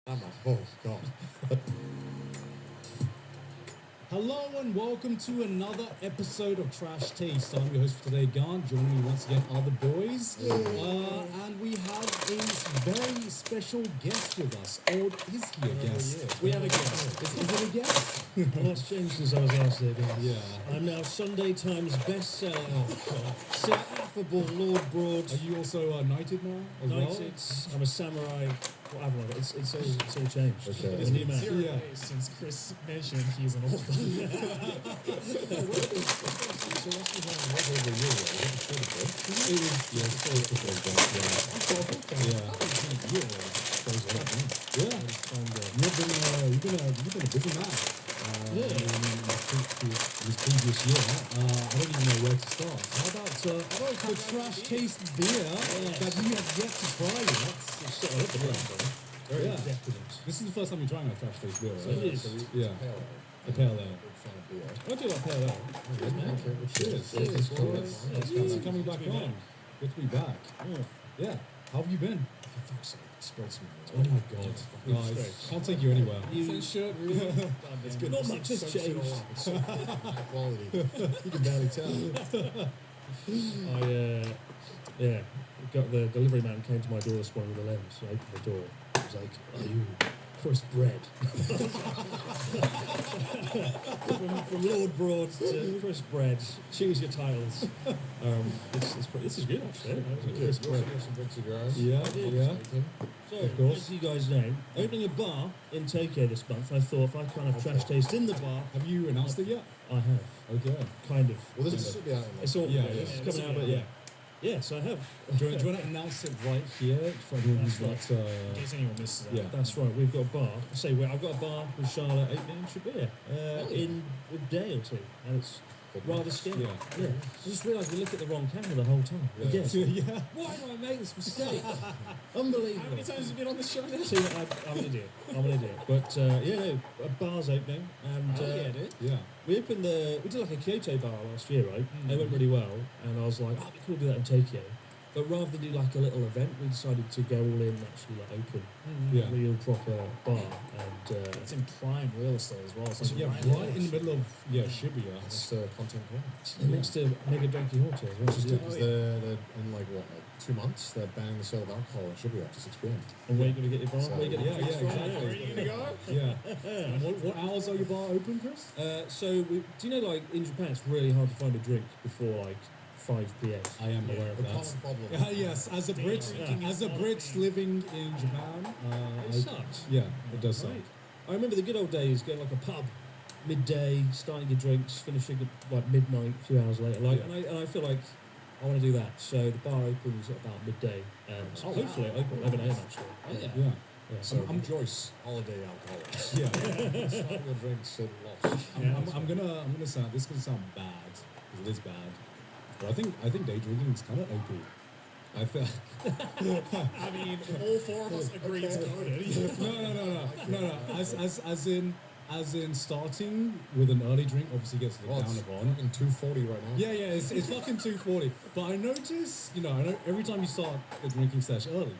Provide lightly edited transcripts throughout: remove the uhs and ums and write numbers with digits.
Oh, God. Hello and welcome to another episode of Trash Taste. I'm your host for today, Gun. Joining me once again are the boys. And we have a very special guest with us. Or is he a guest? We have a guest. Is it a guest? A lot's changed since I was last there, guys. Yeah. I'm now Sunday Times bestseller. Sir Affable Lord Broad. Are you also knighted now as Knighted. I'm a samurai. What haven't I got? It's all changed. Okay. It's a new man. Yeah. Since Chris mentioned he's an author. So what's the plan was over a year ago? Was it before the break? It was, yeah, it's all before that, yeah. Yeah. Yeah. You've been a busy man. This previous year, I don't even know where to start. How about the Trash Taste beer that you have yet to try yet? Very Yeah. decadent. This is the first time you're trying a Trash Taste beer, right? It is. Yeah. Pale ale. A pale ale. Big fan of beer. I do like pale ale. Cheers. Cheers. Thanks for coming back on. Good to be back. Yeah. How have you been? For fuck's sake, spill some. Oh my god. Guys, can't take you anywhere. Shirt, really? It's good. Not much has changed. It's so high quality. You can barely tell. Got the delivery man came to my door this morning with a lens. I opened the door. He was like, "Are you crisp bread?" from Lord Broad to crisp bread. Choose your titles. This is good actually. Crisp bread. Some big cigars. Yeah. So, Of course. as you guys know, opening a bar in Tokyo this month, I thought if I kind of trash taste in the bar, Have you announced it yet? I have. Okay. Kind of. Well, this should be out in like It's all Yeah, it's yeah. coming out, but yeah. Yes, I have. Do you want to announce it right here for everyone who's not? In case anyone misses Yeah. out. That's right. We've got a bar. I've got a bar with Charlotte opening Shabir in a day or two, and it's rather scary. Yeah. I just realised we looked at the wrong camera the whole time. Yeah. Again. Yeah. Why do I make this mistake? Unbelievable. How many times have you been on this show now? See, I'm an idiot. But a bar's opening, and dude. Yeah. we did like a Kyoto bar last year, right? It went really well, and I was like, oh, it'd be cool to do that in Tokyo. But rather than do like a little event, we decided to go all in, and actually like open Yeah. a real proper bar, and It's in prime real estate as well. So Yeah, right in the middle of Shibuya. That's the content corner. next to Mega Don Quixote. Which is Because they're in like 2 months, they're banning the sale of alcohol in Shibuya after 6 p.m. and where are you going to get your bar? So- Where are you going to Yeah, get your exactly. Where are you gonna go? Yeah. And what hours are your bar open, Chris? Do you know, like in Japan, it's really hard to find a drink before like 5 p.m. I am aware of The that. common problem. Yes, as a Brit, living in Japan, It sucks. yeah, it does suck. I remember the good old days, going like a pub, midday, starting your drinks, finishing at like midnight, a few hours later. Like, Yeah. and I feel like I want to do that. So the bar opens at about midday, and hopefully it opens 11 a.m. actually. Yeah. So I'm Joyce, holiday alcoholics. Yeah. Starting your drinks at loss. I'm gonna sound. This is gonna sound bad because it is bad, but I think day drinking is kind of OP. I feel. I mean, all four of us agree it's good. No. As in starting with an early drink obviously gets the Well, down it's of on. fucking 240 right now. Yeah, it's fucking 240. But I notice, I know every time you start the drinking session early,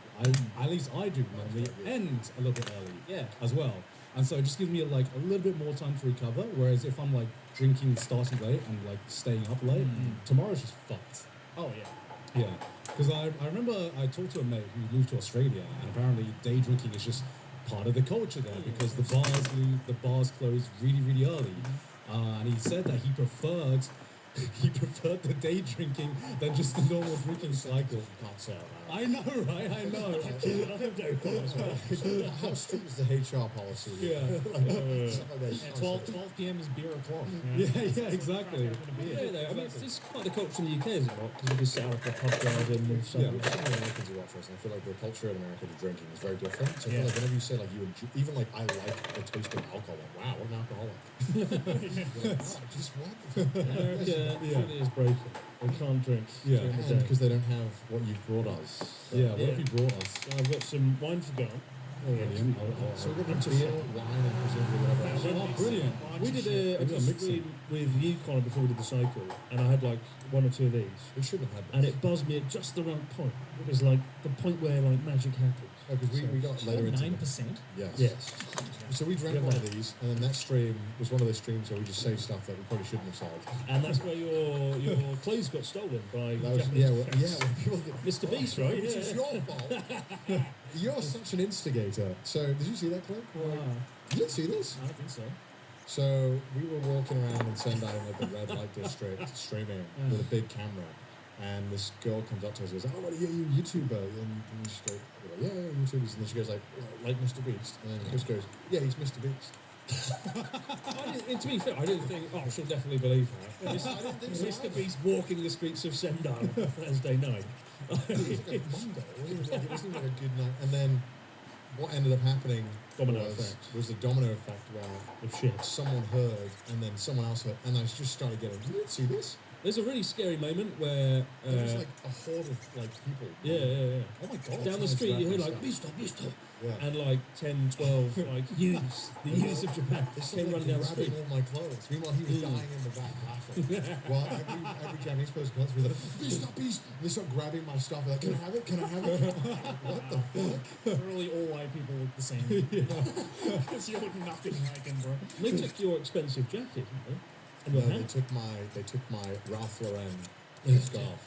at least I do normally end a little bit early. Yeah. As well. And so it just gives me like a little bit more time to recover. Whereas if I'm like drinking starting late and like staying up late, tomorrow's just fucked. Oh yeah. Yeah. Because I remember I talked to a mate who moved to Australia, and apparently day drinking is just part of the culture there because the bars close really, really early. And he said that he preferred the day drinking than just the normal drinking cycle. You can't say out loud. I know, right? I know. How strict is the HR policy? Yeah. Stuff like that, you At can't 12, say. 12 p.m. is beer o'clock. Yeah, exactly. I mean, it's quite the culture in the UK, is it not? Because we can set up a pub garden and stuff. Yeah. Some of the Americans who watch this, and I feel like the culture in America to drinking is very different. So I feel Yeah. like whenever you say like you enjoy, even like I like the taste of alcohol, like wow, what an alcoholic. You're like, wow, just what? America really is broken. They can't drink Yeah. during the And day. because they don't have what you've brought us. Yeah, what Yeah. have you brought us? So I've got some wine for Gun. Brilliant. So we're going to beer, wine, and presumably whatever else. Oh, brilliant. We did a We're mixing. stream with you, Connor, before we did the cycle, and I had like one or two of these, We should have had and it buzzed me at just the right point. It was like the point where like magic happens. Because we got later into 9%. Yes. Yes. So we drank Yeah, one of that. these, and then that stream was one of those streams where we just say stuff that we probably shouldn't have said. And that's where your clothes got stolen by That was, Japanese when people Mr. Beast, right? This is your fault. You're such an instigator. So, did you see that clip? You didn't see this? I don't think so. So, we were walking around in Sendai in like, the red light district, streaming with a big camera. And this girl comes up to us and goes, "Oh, what are you, YouTuber?" And we just go, "Yeah, YouTubers." And then she goes like Mr. Beast. And then Chris goes, "Yeah, he's Mr. Beast." To be fair, I didn't think, she'll definitely believe that. I didn't think so. Mr. Beast walking the streets of Sendai on a Thursday night. It was like a Monday. It wasn't even like a good night. And then what ended up happening Domino effect. was the domino effect where Of shit. someone heard and then someone else heard. And I just started getting, "You didn't see this?" There's a really scary moment where... There was like a horde of like people. yeah. Oh my god. Down the someone's street you hear grabbing like, stuff. Beast, Yeah. and like 10, 12 like youths, the youths of Japan, They came started running down the grabbing street. all my clothes. Meanwhile, he was dying in the back laughing. While every Japanese person comes to me like, "Beast, not Beast!" And they start grabbing my stuff. Like, "Can I have it? Can I have it?" What the fuck? Really, all white people look the same. Because you look nothing like him, bro. They took your expensive jacket, didn't they? And No, your they hat. took my Ralph Lauren scarf.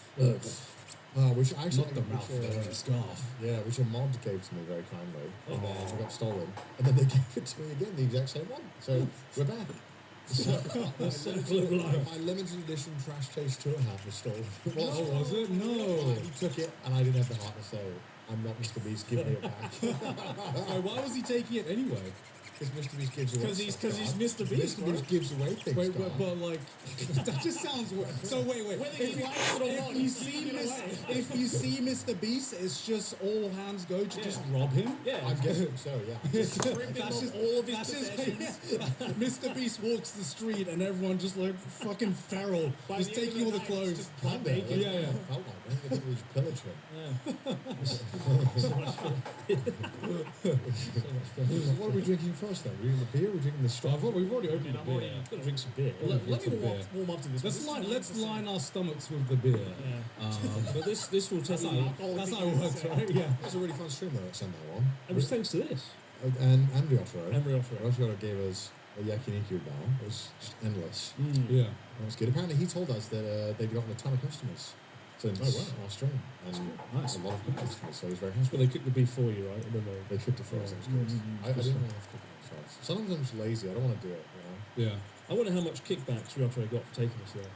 Which I actually Not the Ralph Lauren scarf. Yeah, which a mod gave to me very kindly, and then Oh. it got stolen, and then they gave it to me again, the exact same one. So we're back. The circle of life. My limited edition TrashTaste tour hat was stolen. Oh, was it? No. He took it, and I didn't have the heart to say, "I'm not Mr. Beast. Give me it back." Why was he taking it anyway? Because Mr. Beast gives away. Because he's stuff, Mr. Beast, Mr. bro. Beast gives away things. Wait, Carl. but like, that just sounds weird. So wait. Whether he likes it or not, he's taking it away. If you see Mr. Beast, it's just all hands go to just rob him. Yeah. I'm guessing so. Yeah. Strip him That's of just all of his that's just possessions. Mr. Beast walks the street and everyone just like fucking feral, By just the end of taking all the the night, it's clothes. just butt Kinda, naked. Yeah, yeah. It felt like I think people just pillage him. What are we drinking first then? Are we drinking the beer? Or are we drinking the I straw? thought we've already opened I'm the already beer. Gotta drink some beer. Let Let me me warm up to this. Let's line our stomachs with the beer. Yeah. But this will That's tell how you. that's how it works, right? Yeah. That was a really fun stream though, that Sunday one. It was thanks to this. And Ryotaro. And Ryotaro. Ryotaro gave us a yakiniku bar. It was just endless. Yeah. It was good. Apparently he told us that they've gotten a ton of customers since our stream. And Nice. a lot of good customers, so he was very But happy. they cooked the beef for you, right? And then They cooked it for us, it was good. I didn't want to have to cook it myself. Sometimes I'm just lazy, I don't want to do it, you know? Yeah. I wonder how much kickbacks Ryotaro got for taking us there.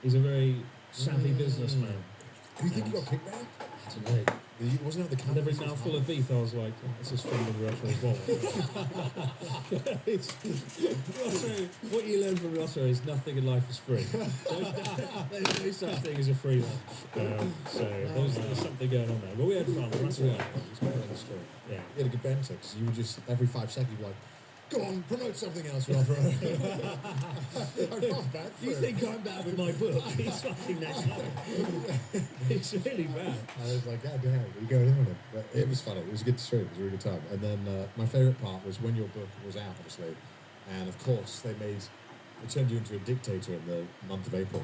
He's a very savvy businessman. Do you think you got kickback? I don't know. He wasn't at the And camera. every mouthful of beef, I was like, this is from the Ryotaro wallet. What you learn from Ryotaro is nothing in life is free. There's no such thing as a free lunch. So there's something going on there. But we had fun. That's why. It's quite on the street. Yeah. You had a good banter, because you would just, every 5 seconds, you'd be like, "Go on, promote something else, Ryotaro." You think I'm bad with my book? He's fucking next level. It's really bad. I was like, "God damn, you going in on it." But it was funny. It was a good stream. It was a really good time. And then my favourite part was when your book was out, obviously. And of course, they turned you into a dictator in the month of April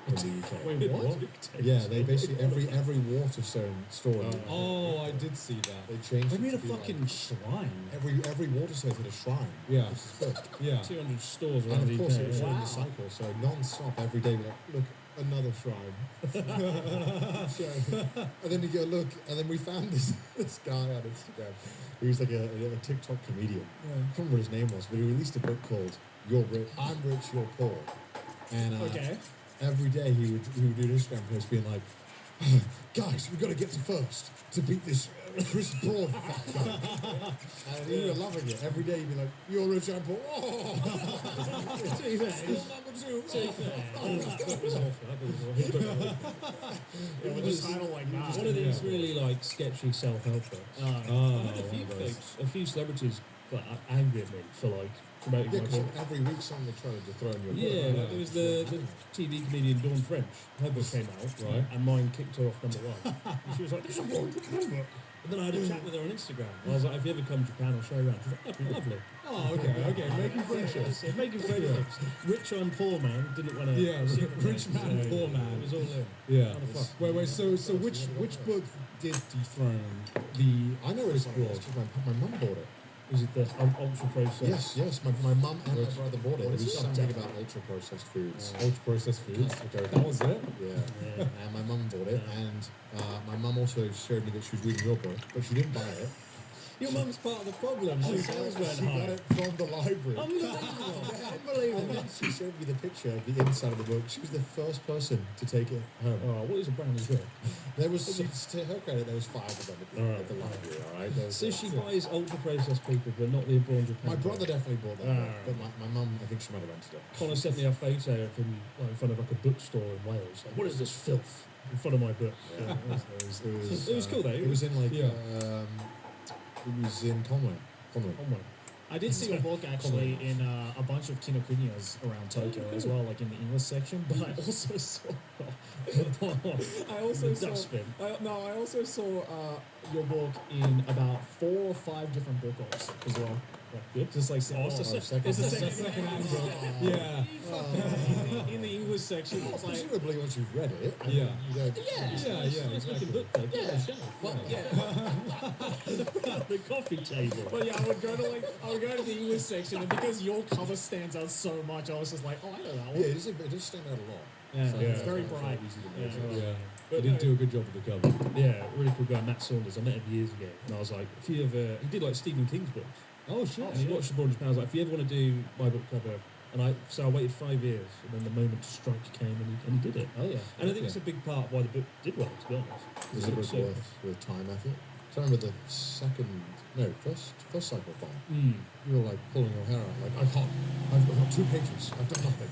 in the UK. Wait, what? Yeah, they basically, every Waterstone store, Oh, I did see that. they changed They it made to a be like- fucking shrine. every Waterstone had a shrine. Yeah. This is book. Yeah. 200 stores around And the of course, UK. it was in Wow. the cycle, so non-stop every day, we're like, "Look, another shrine." So, and then you go, "Look," and then we found this guy on Instagram who was like a TikTok comedian. I can't remember what his name was, but he released a book called "You're Rich, I'm Rich, You're Poor," and Okay. every day he would do an Instagram post being like, "Guys, we've got to get to first to beat this Chris Broad fat guy." And we were loving it. Every day he'd be like, "You're rich, I'm poor." Oh. To be fair, Still number 2. to be fair, that was awful. That was awful. His book- Yeah, with a title like that. One of these really like sketchy self-help books. Oh, I had a few one of those. folks, a few celebrities got angry at me for like promoting Yeah, my because book. every week someone would try to throw in your book. Yeah, like there was the TV comedian Dawn French. Her book came out, right, and mine kicked her off number 1. And she was like, "This is a book." And then I had a chat with her on Instagram. I was like, if you ever come to Japan, I'll show you around. She's like, that'd be lovely. Oh, okay, making friendships. So making friendships. Rich on poor man didn't want to. Yeah, rich man, poor man. It was all in. Yeah. Kind of fun. Wait. So which book did dethrone the? I know what it's called. My mum bought it. Was it the ultra processed? Yes. My mum and my brother bought it. It was something about ultra processed foods. Ultra processed foods. That was it. Yeah. And my mum bought it, and my mum also showed me that she was reading your book, but she didn't buy it. Your mum's part of the problem. She sales went She got high. it from the library. Unbelievable. And then she showed me the picture of the inside of the book. She was the first person to take it home. Oh, what is a brand as well? There was, to her credit, there was 5 of them at the library, all right? There was, So she buys ultra processed people, but not the abroad Japan. my brother definitely bought that book, but my mum, I think she might have rented it. Connor sent me a photo of him in front of like a bookstore in Wales. Like, what is this filth in front of my book? Yeah. It was cool though. It was in like, Yeah. it was in Conway. Oh my. I did see your book actually in a bunch of Kinokunias around Tokyo as well, like in the English section. But I also saw, The dustbin. I also saw your book in about 4 or 5 different book arts as well. Good. Just like Oh, it's the second. it's the It's the second-hand book. Yeah. In the English section, it's like Presumably once you've read it, I mean, Yeah. you don't, Nice looking book though. Yeah. Well, the coffee table. But yeah, I would go to the English section, and because your cover stands out so much, I was just like, oh, I know that one. Yeah, it does stand out a lot. Yeah, So it's very bright. Easy to notice. Yeah. But They did no. do a good job with the cover. Yeah, really cool guy, Matt Saunders. I met him years ago, and I was like, if you ever, he did like Stephen King's books. Oh shit. And he watched the Born Japan. I was like, if you ever want to do my book cover, so I waited 5 years, and then the moment to strike came, and he did it. Oh yeah. And I think it's a big part of why the book did well, to be honest. Was the book worth time effort? So I remember the first cycle bomb. You were like pulling your hair out, like I can't. I've got 2 pages. I've done nothing.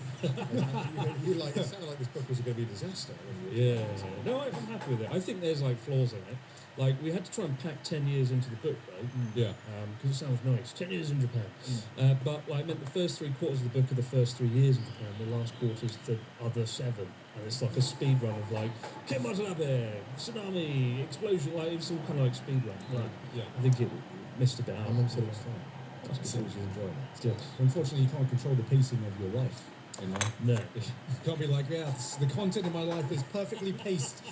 you like it sounded like this book was going to be a disaster. When you were No, I'm happy with it. I think there's like flaws in it. Like we had to try and pack 10 years into the book, right? Yeah. Because it sounds nice. 10 years in Japan. But like, I meant the first 3 quarters of the book are the first 3 years in Japan. The last quarter is the other 7. And it's like a speed run of like Ken Watanabe, tsunami, explosion. Like it's all kind of like speed run. Like, Yeah. I think it missed a bit out. My mum said it was fun. That's good. You enjoyed it. It's good. Unfortunately, you can't control the pacing of your life. You know. No. You can't be like, the content in my life is perfectly paced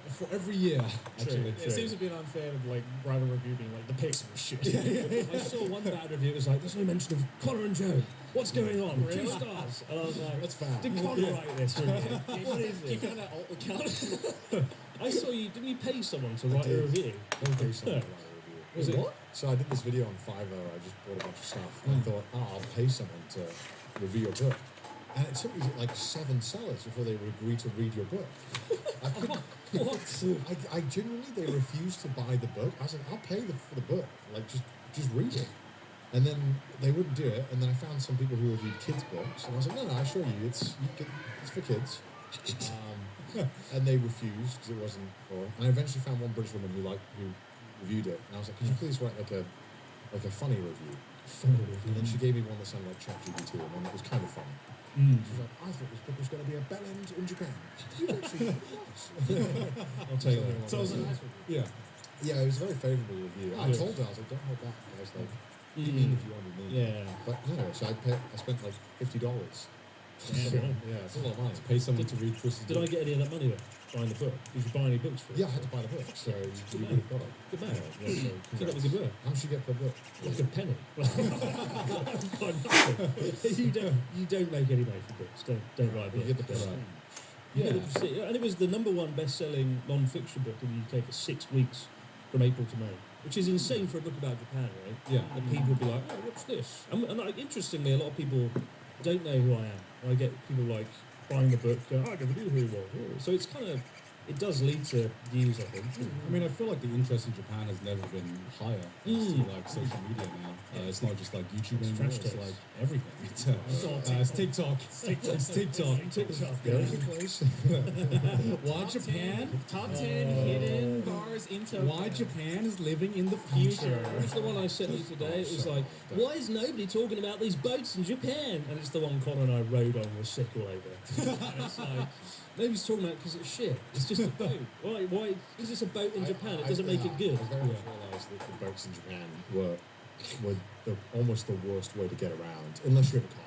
for every year. Actually, It seems a bit unfair to like write a review being like the pixel was shit. I saw one bad review. It was like, "There's no mention of Connor and Joey. What's going on? Really? 2 stars." And I was like, That's fast. "Did Connor write this review? What is You it?" found that alt account. I saw you. Didn't you pay someone to write a did. review? Don't do something like that review. Was it what? So I did this video on Fiverr. I just bought a bunch of stuff. And I thought, I'll pay someone to review your book. And it took me like 7 sellers before they would agree to read your book. I couldn't. I genuinely, they refused to buy the book. I was like, I'll pay for the book. Like, just read it. And then they wouldn't do it. And then I found some people who reviewed kids' books. And I was like, no, I assure you, it's for kids. And they refused because it wasn't for. And I eventually found one British woman who reviewed it. And I was like, could you please write like a funny review? And then she gave me one that sounded like ChatGPT and one that was kind of funny. She was like, I thought this book was going to be a bellend in Japan. You actually I'll tell you that. So it was a nice review. Yeah. Yeah, it was a very favourable review. I told her, I was like, don't hold back. I was like, what do you mean if you want to mean? Yeah. But no, so I spent like $50. Yeah, it's a lot of money. Pay someone to read Chris's Did I get any of that money then? Buying the book? Did you buy any books for it? Yeah, I had to buy the book, so you would have got it. Good man. Yeah, so I think that congrats. was good work. How much you get per book? Like a penny. God, nothing. You don't make any money for books. Don't write You books. get the book. You get to see- and it was the #1 best-selling non-fiction book in the UK for 6 weeks from April to May, which is insane for a book about Japan, right? Yeah. And people would be like, "Oh, what's this?" And like, interestingly, a lot of people don't know who I am. I get people like buying the book, going, "Oh, I never knew who he was." So it's kind of, it does lead to views, I think. I mean, I feel like the interest in Japan has never been higher. Thanks to like social media now. It's not just like YouTube anymore. It's TrashTaste. like everything. It's TikTok. It's TikTok. Why Japan? Top 10 hidden bars in Tokyo. Why Japan is living in the future? It was the one I sent you today. It was like, why is nobody talking about these boats in Japan? And it's the one Connor and I rode on with sickle over. And it's like, Maybe he's talking about because it's shit. It's just a boat. Why? Why? Because it's a boat in Japan. It doesn't make it good. I very much realised that the boats in Japan were almost the worst way to get around, unless you have a car.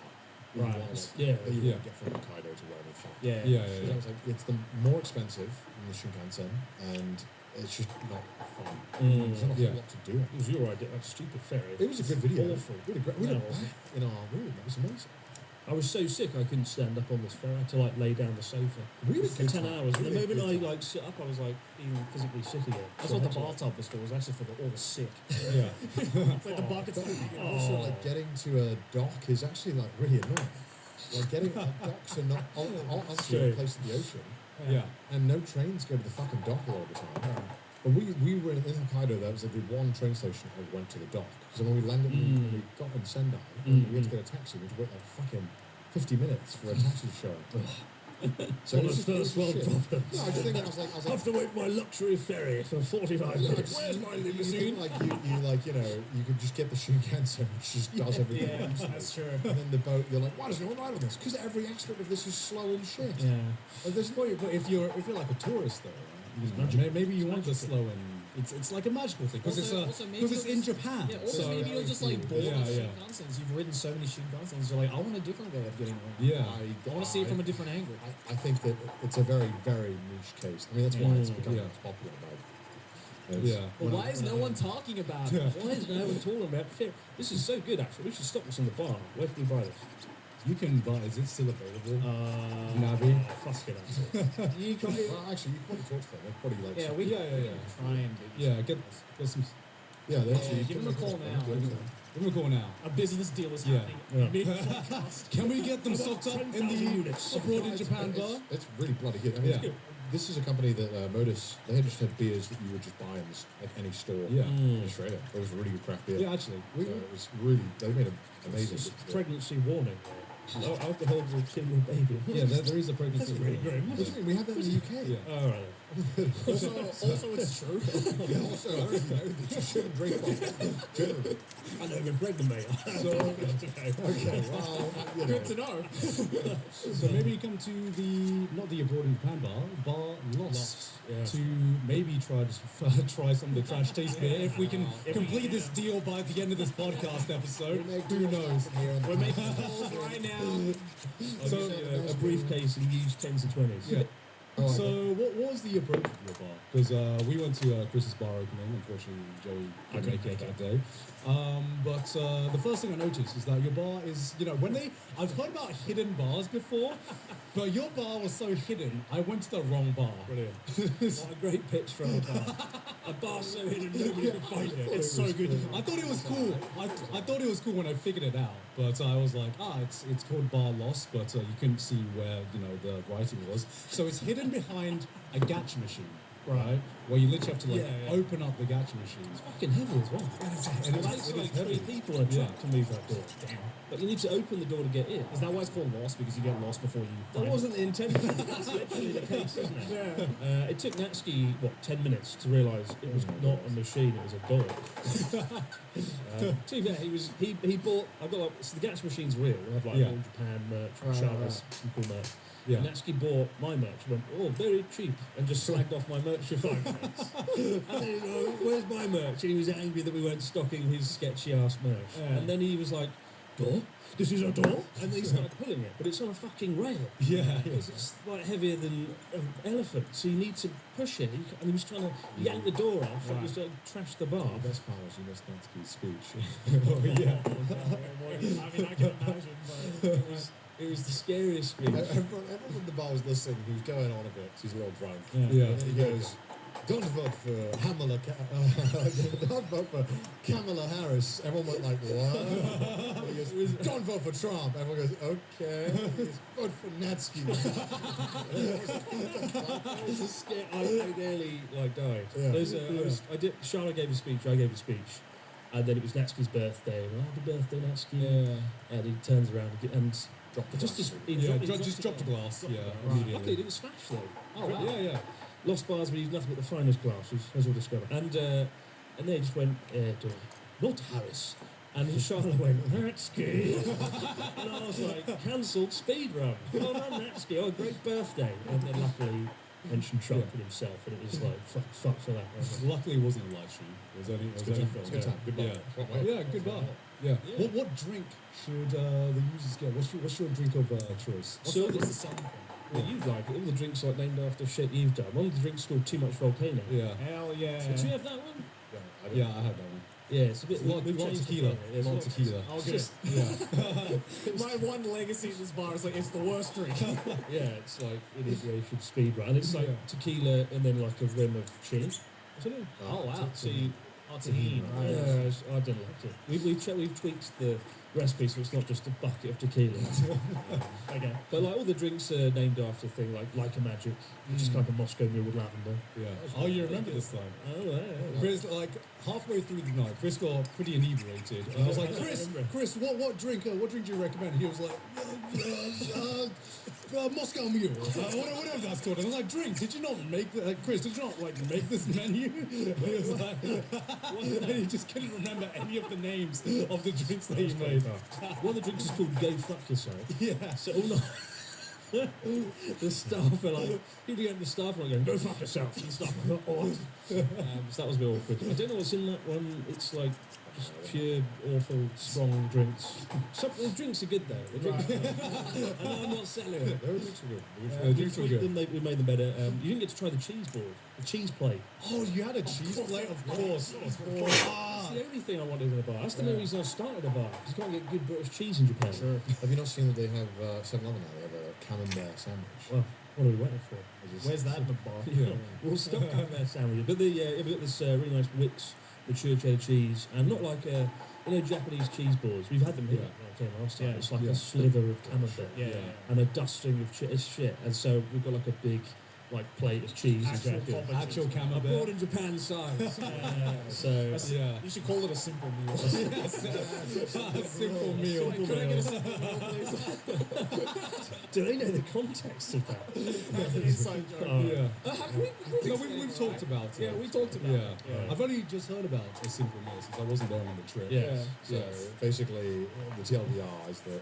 You Right. want, like, Yeah. that you want to get from Hokkaido to wherever the fuck. Yeah. So I was like, it's the more expensive than the Shinkansen, and it's just not fun. There's not a whole lot to do. It was your idea. That stupid ferry. It was a good video. Awful. We had a great. We had a No. bath in our room. It was amazing. I was so sick I couldn't stand up on this ferry. I had to like lay down the sofa Really for good 10 time. hours. And the Really moment I good time. like sit up, I was like feeling physically sick again. That's So what I the had to, bathtub was for. It was actually for all the sick. Yeah. It's like the bucket's And also, like getting to a dock is actually like really annoying. Like getting docks are not obviously True. a place in the ocean, Yeah. and no trains go to the fucking dock a lot of the time. But we were in Hokkaido. That was like the one train station that went to the dock. So when we landed, when we got in Sendai, we had to get a taxi. We had to wait like fucking 50 minutes for a taxi to show up. So One it of was the just- first it was world shit. problems. No, I just think I was I like, have to wait my luxury ferry for 45 minutes. Where's my limousine? Like you could just get the Shinkansen, which just does everything. Yeah, else. that's true. And then the boat, you're like, why does no one ride on this? Because every aspect of this is slow and shit. Yeah. Like, there's no. But if you're like a tourist though, right? You know, maybe you want the slow and it's like a magical thing because Also, maybe because it's you're in just- Japan. Yeah, also so maybe you're just like bored Yeah, of yeah. Shinkansens. You've ridden so many Shinkansens. You're like, I want a different way of getting around. Yeah. I want to see it from a different angle. I think that it's a very, very niche case. I mean, that's why it's become Yeah. most popular. Yeah. But why is no one talking about it? Why is no one talking about ferry? This is so good actually. We should stop this in the bar. Where can we buy this? You can buy. Is it still available? Navi. Fuck it, actually. You can Well, actually, you can probably talk to them. They're probably like. Yeah, we Yeah. try and do Yeah. Get some. Yeah, they actually. give them a call now. Give them a call now. A business deal is Yeah. happening. Mid-podcast. Can we get them sucked up in the units. abroad in Japan bar? It's really bloody good. I mean, Yeah. this is a company that Modus. They just had beers that you would just buy in at any store Yeah. in Australia. It was really good craft beer. Yeah, actually. So it was really. They made an amazing. It's good beer. pregnancy warning. Alcohol will kill your baby. Yeah, there is a pregnancy. really grim. What do you mean? We have that in the UK. Yeah. All right. Also, it's true. Yeah, also, I don't know that you shouldn't drink wine generally. I know you're pregnant, mate. So, Okay, well, you know. Good to know. So maybe you come to not the abroad in Japan bar Lost. yeah. To maybe try some of the trash taste beer if we can complete this deal by the end of this podcast episode. Who knows? We're making calls right now. So, a briefcase and used 10s and 20s. Yeah. Oh, So what was the approach of your bar? Because we went to Chris's bar opening. Unfortunately, Joey couldn't make it that day. But the first thing I noticed is that your bar is, I've heard about hidden bars before, but your bar was so hidden, I went to the wrong bar. Brilliant. What a great pitch from a bar. A bar so hidden nobody could find it. It's so good. I thought it was cool. I thought it was cool when I figured it out, but I was like, it's called Bar Lost, but you couldn't see where the writing was. So it's hidden behind a gatch machine, right? Where you literally have to open up the gatch machine. Fucking heavy as well. And It takes like 3 people on a truck to move that door. Damn. But you need to open the door to get in. Is that why it's called Lost? Because you get lost before you That find wasn't the intention. That's literally the case, isn't it? It took Natsuki, 10 minutes to realise it was not a machine, it was a door. To be fair, he bought, so the gas machine's real. We have like all Japan merch, Shara's, some cool merch. Yeah. And Natsuki bought my merch, went, very cheap, and just slagged off my merch for 5 minutes. And then he goes, where's my merch? And he was angry that we weren't stocking his sketchy ass merch. And then he was like, door? This is a door? And then he started pulling it, but it's on a fucking rail. Yeah. It's like heavier than an elephant, so you need to push it. And he was trying to yank the door off and just trash the bar. The best part was you missed Natsuki's speech. Oh, yeah. I mean, I can imagine, but It was the scariest speech. Everyone in the bar was listening. He was going on a bit 'cause he's a little drunk. Yeah. And then he goes, "Don't vote for Kamala. Don't vote for Kamala Harris." Everyone went like, "What?" And he goes, "Don't vote for Trump." Everyone goes, "Okay." He goes, "Vote for Natsuki." It was a I nearly died. Yeah. Charlotte gave a speech. I gave a speech, and then it was Natsuki's birthday. Well, happy birthday, Natsuki! Yeah. And he turns around and Dropped the just glass. he Just dropped a glass. Yeah. Luckily, Immediately. it didn't smash though. Oh, wow. Yeah. Lost bars, we use nothing but the finest glasses, as we'll discover. And they just went, not Harris. And Charlotte went, Natsuki. And I was like, cancelled speedrun. Well done, Natsuki. Oh, great birthday. And then luckily mentioned Trump and himself, and it was like, fuck for that. Luckily, it wasn't a live stream. It was only Good time. It's a good time. Good bar. Yeah, good bar. Yeah. Yeah. What drink should the users get? What's your drink of choice? So What's the song from? well, you've like all the drinks like named after shit you've done. One of the drinks called Too Much Volcano. Yeah. Hell yeah. Did you have that one? Yeah, I had that one. Yeah, it's a bit Lot we've of changed the tequila. flavour. Yeah, it's Lot of tequila. Oh, good. just Yeah. My one legacy in this bar is like, it's the worst drink. yeah, it's like inebriation speed run. It's like Yeah. tequila and then like a rim of chili. Isn't it? Oh, wow. So you, Tahini. yeah, I don't like it. We've tweaked the recipe so it's not just a bucket of tequila. Okay. But like all the drinks are named after thing like a magic, which is kind of Moscow Mule with lavender. Yeah. Oh, you remember this time? Oh yeah. Chris, like halfway through the night, Chris got pretty inebriated, and I was like, I remember. Chris, what drink do you recommend? He was like, Moscow Mule, whatever that's called. And I was like, drink? Did you not make the Chris? Did you not like make this menu? And he was like, and he just couldn't remember any of the names of the drinks that he made. One of the drinks is called Go Fuck Yourself. Yeah. So all night, the staff are like, people get the staff are like going, go fuck yourself and stuff. I'm like, oh. So that was a bit awkward. I don't know what's in that one. It's like just pure, awful, strong drinks. Some the drinks are good though. The drinks, I know I'm not selling it. Their drinks were good. The drinks were We good. we made them better. You didn't get to try the cheese board, the cheese plate. Oh, you had a cheese plate, of course. That's the only thing I wanted in a bar. That's the main reason I started a bar. Because you can't get good British cheese in Japan. Sure. Have you not seen that they have 7-Eleven now? They have a camembert sandwich. Well, what are we waiting for? Where's that in the bar? Yeah. We'll stop having that sandwich. But we've got this really nice Wix mature cheddar cheese, and not like Japanese cheese balls. We've had them here. Yeah. I came last time. Yeah. It's like Yeah. a sliver of camembert Yeah. and a dusting of shit. And so we've got like a big plate of cheese. Actual exactly. proper Actual cheese. Abroad camembert. in Japan size. So That's- Yeah. You should call it a simple meal. A simple meal. Could I get a simple meal, please? do they know the context of that? That's an inside joke. Yeah. We No, we've talked about it. Yeah, we talked about Yeah. it. Yeah. I've only just heard about a simple meal since I wasn't there on the trip. Yeah. So basically, the TLDR is that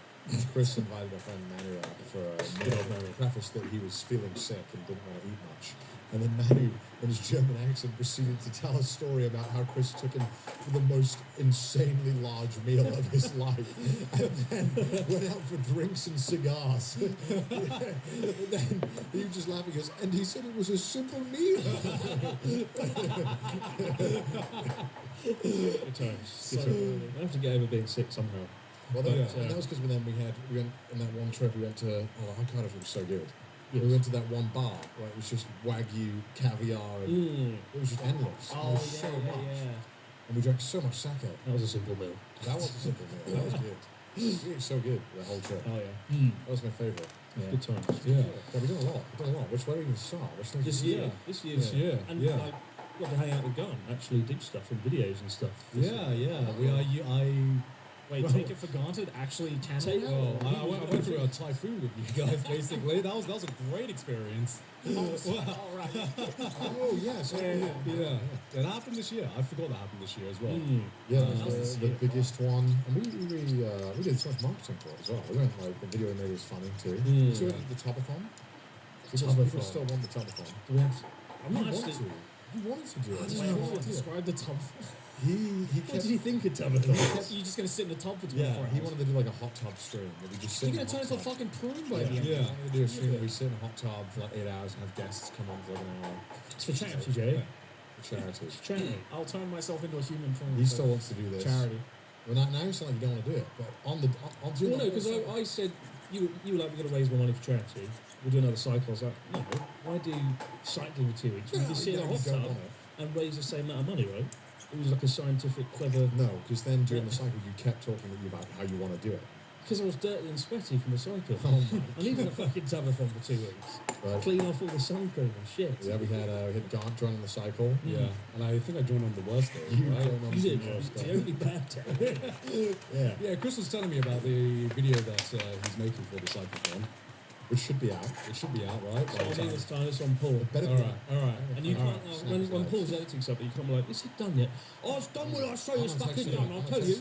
Chris invited a friend Manu out for a meal. Preface that he was feeling sick and didn't want to eat much. And then Manu, in his German accent, proceeded to tell a story about how Chris took him for the most insanely large meal of his life, and then went out for drinks and cigars. And then he was just laughing. He goes, and he said it was a simple meal. Good times. I have to get over being sick somehow. Well, Yeah. and that was because then we went on that one trip. We went to Cardiff. It was so good. Yes. We went to that one bar where it was just wagyu, caviar, and it was just endless. There was so much, and we drank so much sake. That was a simple meal. That was a simple meal. That was good. It was so good the whole trip. Oh yeah. That was my favourite. Yeah. Good times. Yeah. Yeah, we did a lot. We did a lot. Which way we even start? Which things This we year. did? This year. This year. And Yeah. like, got to hang out with Gun, actually do stuff and videos and stuff. This Yeah, year. yeah. We are. Wait, Well- take it for granted. Actually, can Take- we? Well, I went through a typhoon with you guys. Basically, that was a great experience. All right. Oh yes. Yeah. That happened this year. I forgot that happened this year as well. Yeah, Uh, that was the biggest one. And we did so much marketing for it as well. We went like the video we made was funny too. Mm. So we did the Tubathon. People Tubathon. still want the Tubathon. Do we have to, I'm He not wanted actually. to. He wanted to do it. I It's don't my know whole what idea. Describe the tub. He What kept. did you think of he Tabitha? kept- You're just gonna sit in the tub for 24 Yeah, hours. he wanted to do like a hot tub stream where we just sit. You're in gonna a turn hot into a tub. fucking prune by Yeah, the end. Yeah. I wanted to do a stream where we sit in a hot tub for like 8 hours and have guests come on for like an hour It's for charity, Jay. for charity. Charity. I'll turn myself into a human prune. He for still wants to do this. charity. Well, now you sound like you don't want to do it, but on doing Well, no, the because whole I said you were like, we're going to raise more money for charity. We'll do another cycle. I was like, no, why do cycling for 2 weeks? We Yeah, can sit in a you hot don't tub want it. and raise the same amount of money, right? It was like a scientific, clever. No, because then during the cycle you kept talking to you about how you want to do it. Because I was dirty and sweaty from the cycle. Oh my I needed a fucking Tubathon for 2 weeks. Right. Clean off all the sun cream and shit. Yeah, we had Gaunt join on the cycle. Yeah. And I think I joined on the worst day. You right? joined on You did. the worst The day. only bad day. Yeah. Yeah, Chris was telling me about the video that he's making for the cyclethon. which should be out. It should be out, right? So I mean, it's time. It's on Paul. It better All be. right, all right. And you All can't, right. when Paul's editing something, you can't be like, is it done yet? Oh, it's done when I say it's fucking done. I'll tell you.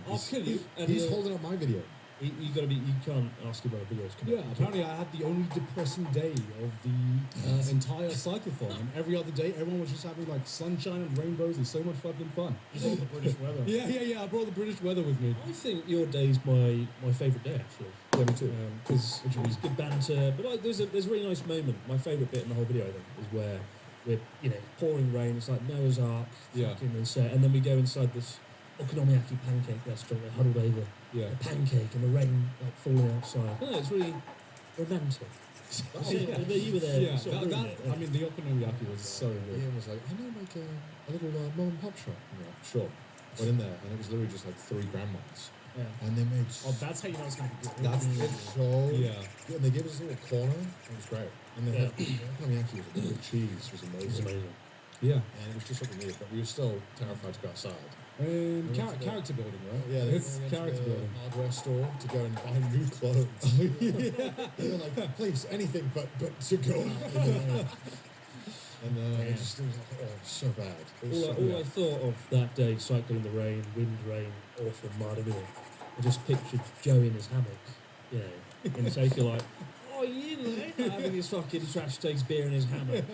I'll kill you. And He's holding up my video. you gotta be. You can't ask him about videos. Yeah, apparently I had the only depressing day of the entire cyclothon, and every other day everyone was just having like sunshine and rainbows and so much fucking fun. You know the British weather. Yeah. I brought the British weather with me. I think your day's my favourite day actually. Yeah, me too. Because it's good banter, but like there's a really nice moment. My favourite bit in the whole video I think is where we're pouring rain. It's like Noah's Ark, Yeah. fucking and then we go inside this okonomiyaki pancake restaurant. We're huddled over Yeah. a pancake and the rain like falling outside. No, it's really romantic. You were there. Yeah, you sort of ruined it. I mean, the okonomiyaki was so good. Ian was like, I know like a little mom and pop shop. And we're like, sure. Went in there and it was literally just like 3 grandmas. Yeah. And they made Oh, that's how you know it's gonna be good. that's it's so Yeah. good. And they gave us a little corner. It was great. And they had okonomiyaki was good. The cheese was It was amazing. amazing. Yeah. And it was just what we needed, but we were still terrified to go outside. And We went to the- character building, right? Yeah, It's character building. hardware store to go and buy new clothes. They were like, please, anything but to go out. And it was like, oh, so bad. It was so All bad. I thought of that day, cycling in the rain, wind, rain, awful mud, everything. I just pictured Joe in his hammock, in Tokyo, like, oh, you know, having his fucking TrashTaste beer in his hammock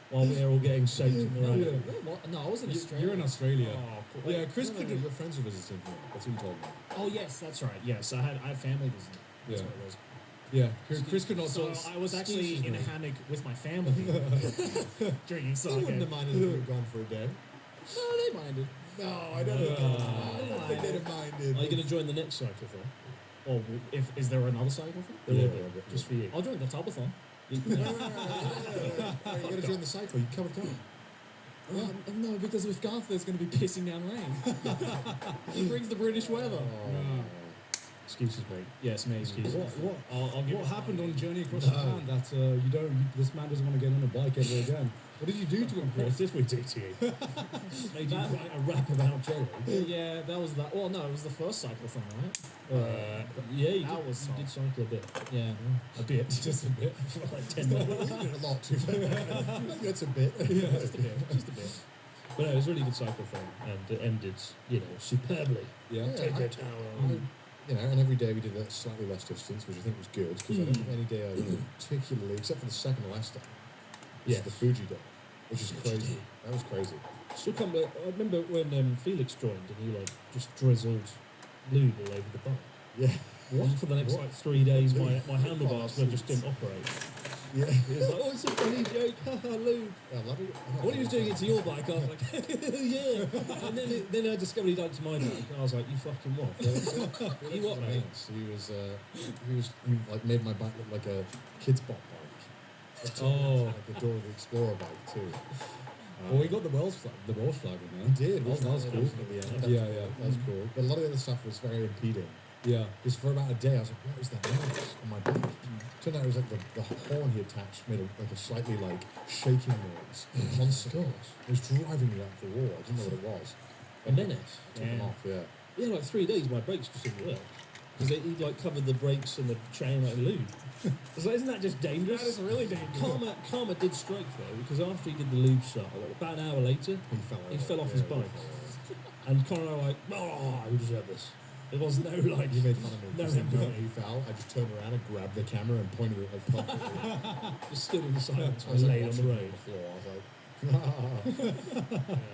while we're all getting soaked in the rain. Yeah. What? No, I was in Australia. You're in Australia. Oh, cool. Yeah, Chris No, could no, your friends were visiting here. That's what you told me. Oh yes, that's right. Yes, I had family visiting. That's Yeah. what it was. Yeah, Chris could not So sort I was actually in a hammock with my family drinking They wouldn't have sake. minded if we were gone for a day. No, they minded. No, I don't think they'd have minded. Are you going to join the next cyclothon? Oh, is there another cycle thing? There Yeah, will be, yeah, just for you. I'll join the Telethon. You gotta join the cycle. You come with Gunpla. No, because with Garth, there's going to be pissing down rain. He brings the British weather. Excuses, mate. Yes, maybe. I'll give What it happened time. on Journey Across Japan that this man doesn't want to get on a bike ever again? What did you do to him, What Chris? did we do to you? Made you write a rap about jelly? Yeah, that was that. Well, no, it was the first cyclothon, right? Yeah, you That did, was you did cycle a bit. Yeah, a bit. Just a bit. For like 10 minutes. We did a lot too. That's a bit. Just a bit. Just a bit. But no, it was a really good cyclothon, and it ended, superbly. Yeah. Yeah. Tokyo I- Tower. And every day we did a slightly less distance, which I think was good because I don't think any day I particularly, except for the second to last day, Yeah. the Fuji day, which is Fuji crazy. day. That was crazy. So come, I remember when Felix joined and he just drizzled lube all over the bike. Yeah. And for the next 3 days, my handlebars just didn't operate. Yeah. He was like, oh, it's a funny joke, haha, lube. I love it. When he was doing it to your bike, I was like, yeah. And then I discovered he done it to my bike, and I was like, you fucking what? You what, mate? He like made my bike look like a kid's bike. Oh. Like a Dora the Explorer bike too. Well, we got the Welsh flag in We there. did. That was cool. Yeah, that was cool. But a lot of the other stuff was very impeding. Yeah. Because for about a day, I was like, what is that noise on my bike? Turned out it was like the horn he attached made a slightly like shaking noise constantly. It was driving me up the wall. I didn't know what it was. A menace. Took them off, yeah. Yeah, like 3 days, my brakes just didn't work. Because he'd covered the brakes and the chain like lube. I was like, isn't that just dangerous? That is really dangerous. Karma did strike though, because after he did the lube shot, about an hour later, He fell off his bike. And Connor and I were like, oh, we deserve this. There was no like. He made fun of me. No, because the moment he fell, I just turned around and grabbed the camera and pointed it like perfectly. Just stood in the silence I was and like laid on the watching road. the floor. I was like,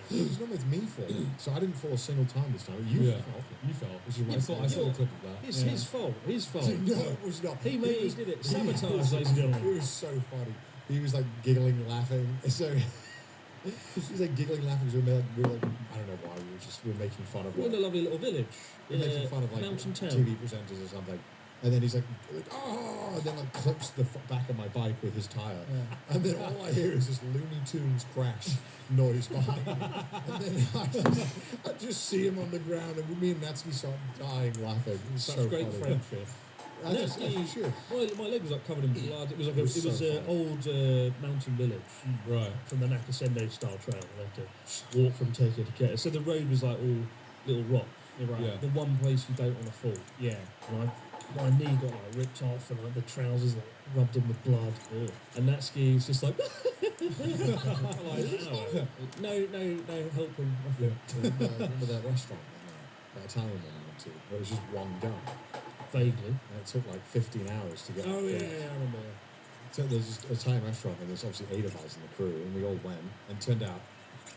it was normally it's me falling, so I didn't fall a single time this time. You Yeah. fell. You fell. Which is I saw a clip of that. It's his fault. His fault. No, it was not. He did it. Sabotage, ladies and It gentlemen. was so funny. He was like giggling, laughing. So he was like giggling, laughing. So we were like, I don't know why we were making fun of. We're in a lovely little village. We're making fun of like mountain town. TV presenters or something. And then he's like, oh, and then like clips the back of my bike with his tire. And then all I hear is this Looney Tunes crash noise behind me. And then I just see him on the ground, and me and Natsuki start dying laughing. It was Such so great funny. friendship. I just, sure. My leg was like covered in blood. It was like It was so an funny. old mountain village Right. from the Nakasende style trail. We had to walk from Tokyo to Kyoto. So the road was like all little rock. You're right. Yeah. The one place you don't want to fall. Yeah. And I my knee got like ripped off and like the trousers like rubbed in with blood. And that skiing is just like, like wow. No helping. Yeah. Remember that restaurant, that Italian one we went to? Where it was just one guy. Vaguely. And it took like 15 hours to get. Oh yeah, I remember. So there's this Italian restaurant, and there's obviously 8 of us in the crew, and we all went. And turned out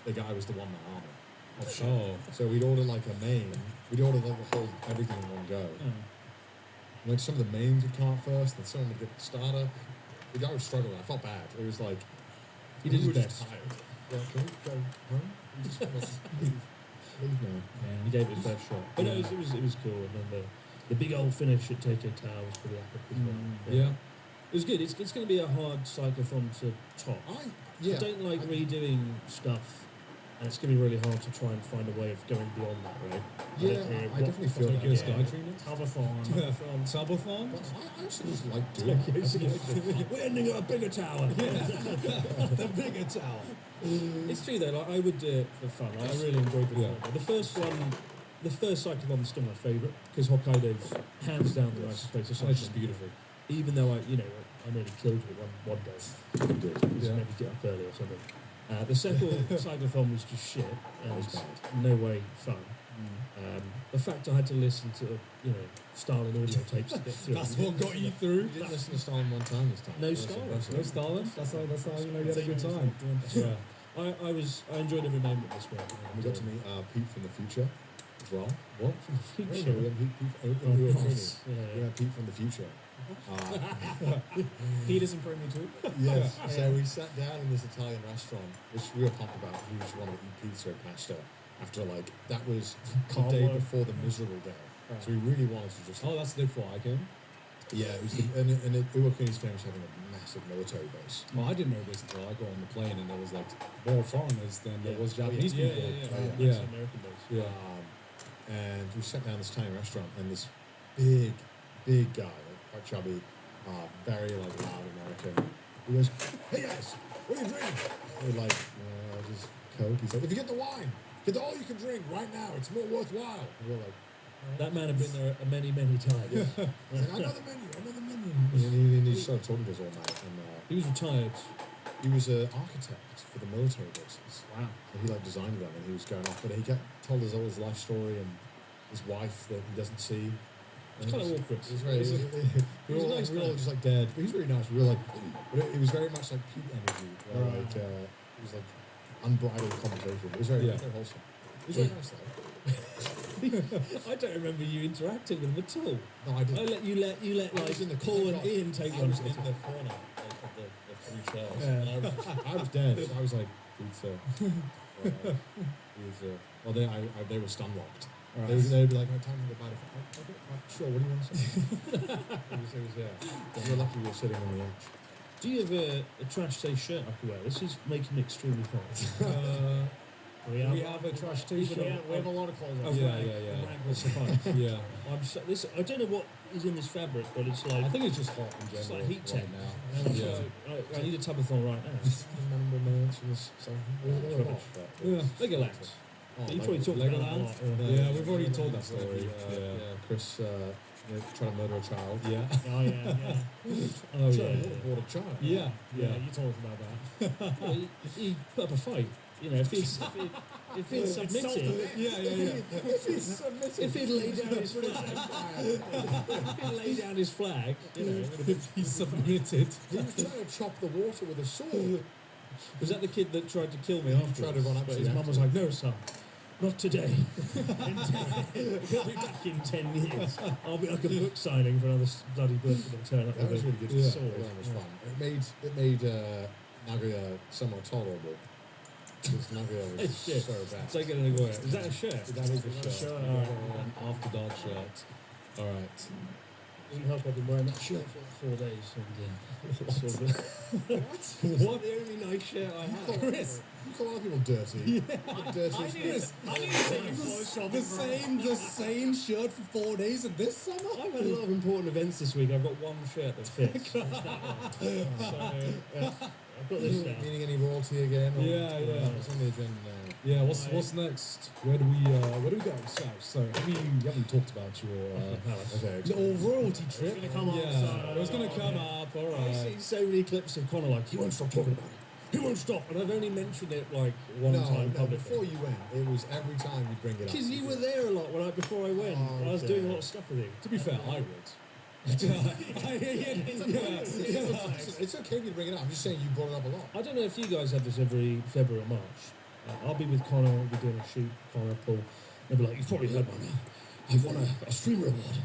the guy was the one-man army. Oh. So we'd order like a main. We'd order like the whole everything in one go. Like some of the mains would come out first, then someone would get the starter. The guy was struggling. I felt bad. It was like He did his were just best. tired. Yeah, can we go home? We just want to leave now. Yeah, he gave it his best shot. But no, it was cool. And then the big old finish at Tokyo Tower was pretty epic as well. Yeah. It was good. It's going to be a hard cyclothon to top. I don't like redoing stuff, and it's going to be really hard to try and find a way of going beyond that, right? I definitely feel that. Tokyo Sky Treatment. Tubathon. Subathon. But I also just like doing it. We're ending at a bigger tower. The bigger tower. It's true though. Like, I would do it for fun. I really enjoyed the Yeah. fun. The first cyclothon is still my favourite because Hokkaido's hands down the nicest place to It's cycle. just beautiful. Even though I nearly killed it one day. You did. Just maybe get up early or something. The second cyclothon was just shit. And That was it's bad. no way fun. The fact I had to listen to Stalin audio tapes to get through. That's what got you through. You didn't listen to Stalin one time this time. No That's Stalin. impressive. No Stalin. That's how you know you had a good time. Yeah. I enjoyed every moment this week. And we got to meet Pete from the future as well. What? From the Yeah, future. we had Pete Oh, we were nice. training. Yeah, We yeah. had Pete from the future. Pete is in Premier too. Yes. So we sat down in this Italian restaurant, which we were pumped about. We just wanted to eat pizza and pasta after that was the day Carlo. before the miserable day. So we really wanted to just. Oh, that's the day before I came. Yeah, it was Iwakuni's famous having a massive military base. Well, I didn't know this until I got on the plane and there was like more foreigners than there was Oh, Japanese yeah, people. Yeah. Yeah. It's American base. Yeah. And we sat down in this tiny restaurant, and this big guy, quite chubby, very loud American. He goes, "Hey guys, what are you drinking?" And we're like, "Just Coke." He's like, "If you get the wine, get all you can drink right now. It's more worthwhile." And we're like, That man had been there many times. He's like, another menu. And he started talking to us all night. And He was retired. he was an architect for the military bases. Wow. And he designed them, and he was going off. But he told us all his life story and his wife that he doesn't see. It's kind of awkward. It was very. He's We were a all, nice we were all man. just like dead. But he's really nice. We were like, but it was very much like Pete energy. Where Right. it was like unbridled conversation. It was very, Yeah. very wholesome. It was very nice though. I don't remember you interacting with him at all. No, I didn't. You let I was in the Paul and corner. Ian take I one was for in the the corner of the 3 shells. And I was dead. So I was like, pizza. Pizza. Well, they were stun locked. They'd be like, "No, time to go buy it." Okay, right, sure. What do you want to say? it was yeah. We were lucky we were sitting on the edge. Do you have a TrashTaste shirt I could wear? This is making me extremely hot. We We have a trash t-shirt. we have a lot of clothes Oh, on. yeah. Wrangler suffice. Yeah. I don't know what is in this fabric, but it's like I think it's just hot in it's general like heat tech. right now. Yeah. I need a tubathon right now. Remember mentions something. Rubbish. Yeah. Lego lads. But you probably talked Lego about that a Land? lot. Yeah, we've already told that story. Yeah, Chris trying to murder a child. Yeah. Oh yeah. Oh yeah. Waterboard a child. Yeah. Yeah, you told us about that. Well, he put up a fight. If he's submitted, if he'd laid down his flag, If he submitted. He was trying to chop the water with a sword. was that the kid that tried to kill me He after? tried to run up But to his the mum was like, "No, son, not today. He'll be back in 10 years. I'll be like a book signing for another bloody book and he'll turn up That with was a really good. Yeah. Sword. That was fun. It made Nagoya somewhat tolerable. Because Nagoya was Shit. so bad. Take it anywhere. Is that a shirt? That is a shirt. An after dark shirt. All right. Doesn't help I've been wearing that shirt for 4 days. And, it's sort of what? The only nice shirt I have. Chris, you call other people dirty. Dirty. I need to take your clothes shopping. The same shirt for 4 days of this summer? I've had a lot of important events this week. I've got one shirt that fits. It's that one. So, I've got this now. Meaning any royalty again? Or, Yeah. What's on the agenda now? Yeah, what's next? Where do we go? So you haven't talked about your Okay. little royalty trip. gonna come up, Yeah, so- it was gonna come up. All I see right. so many clips of Connor like, he won't stop talking about it. He won't stop. And I've only mentioned it like one time No, publicly. before you went, it was every time you bring it up. Because you were there a lot before I went. Oh, I was okay. doing a lot of stuff with you. To be fair, I would. It's okay if you bring it up. I'm just saying you brought it up a lot. I don't know if you guys have this every February or March. I'll be with Connor, we'll be doing a shoot, Connor, Paul. They'll be like, you've probably heard by now. I've won a streamer award.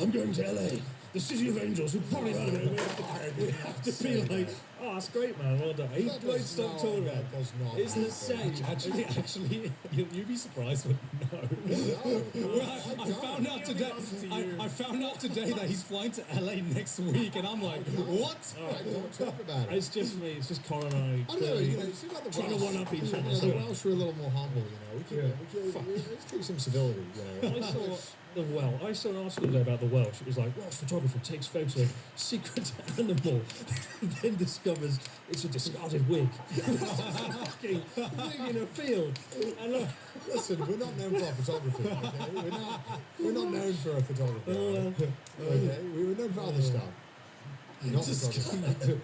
I'm going to LA, the city of angels. You've probably heard of it. We have to be like, oh, that's great, man. Well done. He That won't does stop not- talking about that it. does not It's the happen. same. Actually, you'd be surprised, but no. I found out today. I found out today that he's flying to LA next week, and I'm like, what? Right, don't talk about it. It's just me. It's just Connor and I. I don't know, clearly it seems like the trying to Welsh- one-up each other. The Welsh were a little more humble, let's take some civility, I saw an article today about the Welsh. It was like, Welsh photographer takes photo of secret animal, then discovers it's a discarded wig. Fucking wig in a field. And Listen, we're not known for our photography, okay? We're not known for a photographer. Okay? We were known for other stuff. Not photography.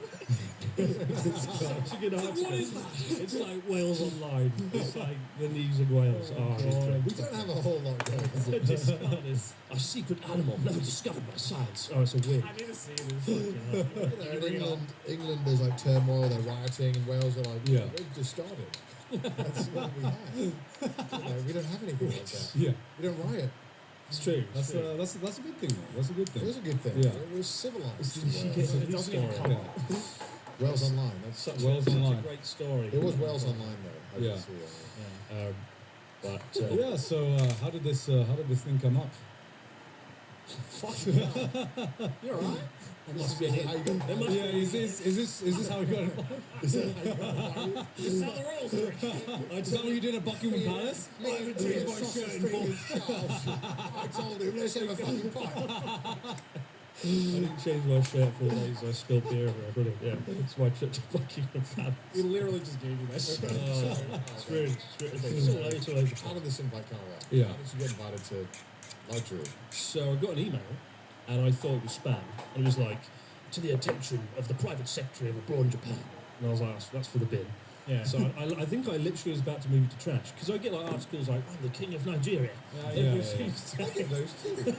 such a good article. What is that? It's like Wales Online. It's like the news of Wales. Oh, it's great. We don't have a whole lot going. Discarded. A secret animal never discovered by science. Oh, it's a wig. I need to see this. In England, there's like turmoil, they're rioting, and Wales are like, Yeah. we've just started. That's what we have. We don't have anything like that. Yeah, We don't riot. It's true. that's a good thing, though. That's a good It thing. is a good thing. Yeah. We're civilized. It doesn't even come Yeah. up. Wales Online. That's Such Wales such Online. a great story. It was Wales Online though. I Yeah. did see it. But Yeah. So how did this thing come up? fuck me up. You're alright. There must be How you got- there must Yeah, be is this how we got it? Is that how you got it? It's not the rules. Is that what you did at Buckingham Palace? I haven't changed my shirt I told him, let's have a fucking fight. I didn't change my shirt for days. I spilled beer everywhere. Brilliant. Yeah, it's my trip to Buckingham Palace. We literally just gave you that shit. It's ruined. It's all over. It's all over. How did this invite come about? Yeah. How did you get invited to Luxury? So I got an email, and I thought it was spam. And it was like, to the attention of the private secretary of abroad in Japan. And I was like, that's for the bin. Yeah. So I think I literally was about to move it to trash because I get like articles like I'm the king of Nigeria. Every single I get those too.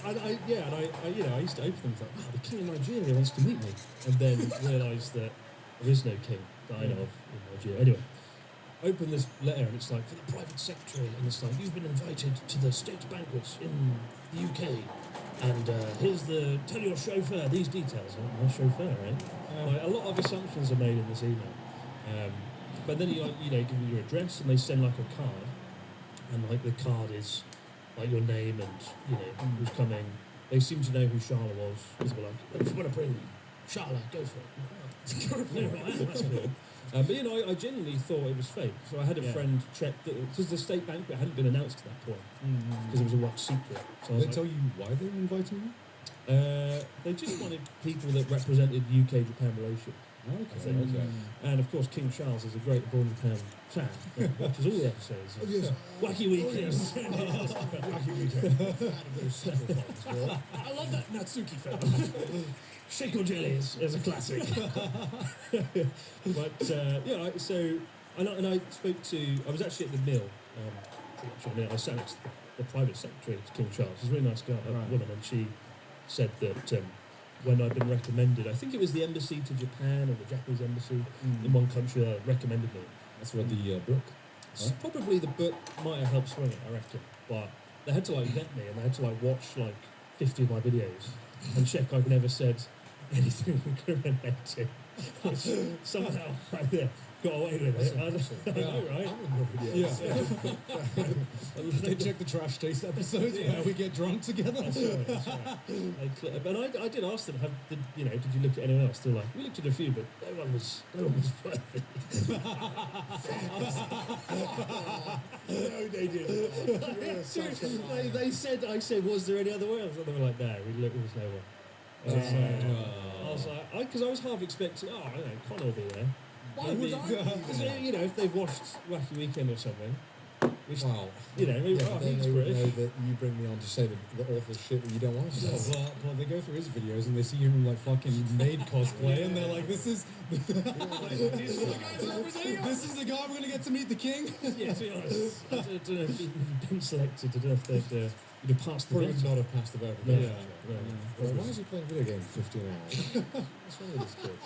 And I used to open them like, wow, the king of Nigeria wants to meet me, and then realised that there is no king that I know of in Nigeria. Anyway, open this letter and it's like for the private secretary, and it's like you've been invited to the state banquets in the UK, and tell your chauffeur these details. Oh, my chauffeur, eh? Like, a lot of assumptions are made in this email. But then you give them your address and they send like a card, and like the card is like your name and who's coming. They seem to know who Charlotte was. So we're like, if you want to bring Charlotte, go for it. That's cool. But I genuinely thought it was fake. So I had a friend check that because the state banquet hadn't been announced at that point because it was a wax secret. So I was Did they tell you why they were inviting you? they just wanted people that represented UK-Japan relations. Okay. And of course, King Charles is a great abroad in Japan fan. Watches all the episodes. of Yes. Wacky Weekends. Wacky weekend. I love that Natsuki film. Shako Jelly is a classic. But so I spoke to. I was actually at the mill. I sat next to the private secretary to King Charles. She's a really nice guy, woman, and she said that. When I'd been recommended, I think it was the embassy to Japan or the Japanese embassy in one country that recommended me. That's what the book. So probably the book might have helped swing it, I reckon. But they had to vet me and they had to watch 50 of my videos and check I'd never said anything incriminating. Somehow I got away with it. I know, right? Yeah. They check the TrashTaste episodes where we get drunk together. That's right. But I did ask them, did you look at anyone else? They're like, we looked at a few, but no one was worth it. No, they didn't. I said, was there any other Wales? And they were like, no, there was no one. I was like, because I was half expecting, oh, I don't know, Connor will be there. Why would I? Because, you know, if they've watched Wacky Weekend or something, which, Wow. you know, maybe, Yeah, but then he's they would know British. that you bring me on to say the awful shit that you don't want to Yeah, say. well, they go through his videos and they see him in like fucking maid cosplay, and they're like, "This is the guy we're gonna get to meet the king." Yeah, to be honest, I don't know if you've been selected. I don't know if they'd you'd have passed the Probably vet. would not have passed the vote. No, Yeah. Well, why is he playing video games for 15 hours? What's wrong with this kid?